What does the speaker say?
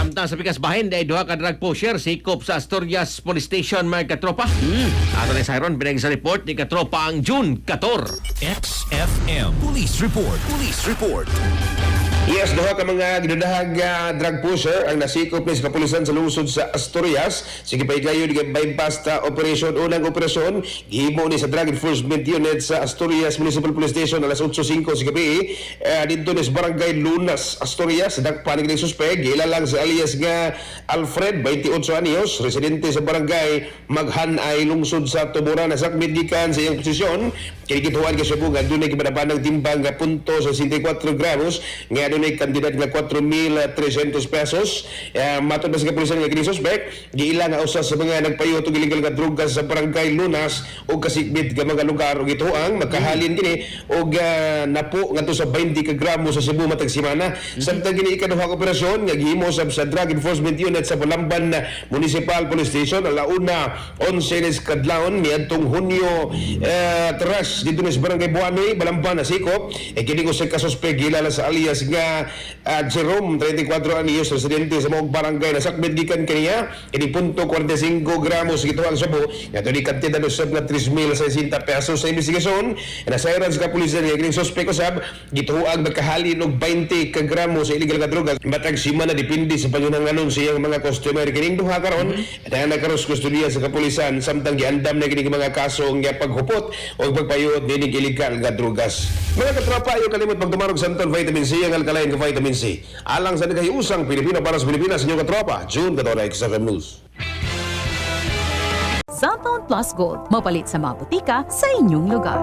Samtang sa pikas bahin, dahil duha ka drug pusher, sikop sa Asturias Police Station, mga katropa. Ato ni Siron, pinag sa report ni katropa ang June 14. XFM Police Report. Police Report. Yes, duha ka mga ginudahag drug pusher ang nasikop ni sa kapulisan sa lungsod sa Asturias. Sige pa ikayo, di bypass ta operation. Unang operasyon, gihimo ni sa Drug Enforcement Unit sa Asturias Municipal Police Station alas 8:05 sa gabi. Dito ni sa Barangay Lunas, Asturias. Dakpanig ng suspect, gilalang sa alias nga Alfred, 28 anyos, residente sa Barangay Maghanay, lungsod sa Tuburan. Nasakmit gikan sa iyang posisyon. Kinikituan ka sa bunga, doon ay kibanabanang timbang nga punto sa 64 gramos. Nga doon ay kandidat nga 4,300 pesos. Matod na sa kapulisan nga kini suspect, giilang nga usas sa mga nagpayo og illegal nga drugas sa Barangay Lunas o kasikbit nga mga lugar og ituang makahalin kini og napo ngadto sa 20 ka gramo sa Cebu matag semana. Samtang kini ikaduhang operasyon nga gihimo sa Drug Enforcement Unit sa Balamban Municipal Police Station alauna 11 kadlawon niadtong Hunyo teras dito sa Barangay Buanoy, Balamban na sikop. Kini ko sa kasuspek gilala sa alias nga Jerome, 34 anyos, residente sa Maog Barangay. Nasakmit gikan kaniya kini punto 45 gramos gituang Cebu nga ni kantidad usab nga 3,060 pesos sa investigasyon. Nasayran sa kapulisan nga kini suspek usab gituang nagkahalin og 20 ka gramo sa illegal nga droga matag semana depende sa pangunanganon sa iyang mga customer. Kining duha karon na nakaros kustudiya sa kapulisan samtang giandam na kini mga kaso nga paghupot o pagpayuot dinig illegal nga drogas. Mga katropa, ayo kalimot pagtumarog sa Antol Vitamin C ang alkaline nga vitamin C. Alang sa nagayusang Pilipino para sa Pilipinas, inyong katropa, June 14, XFM News. Cellphone Plus Gold, mapalit sa mga butika sa inyong lugar.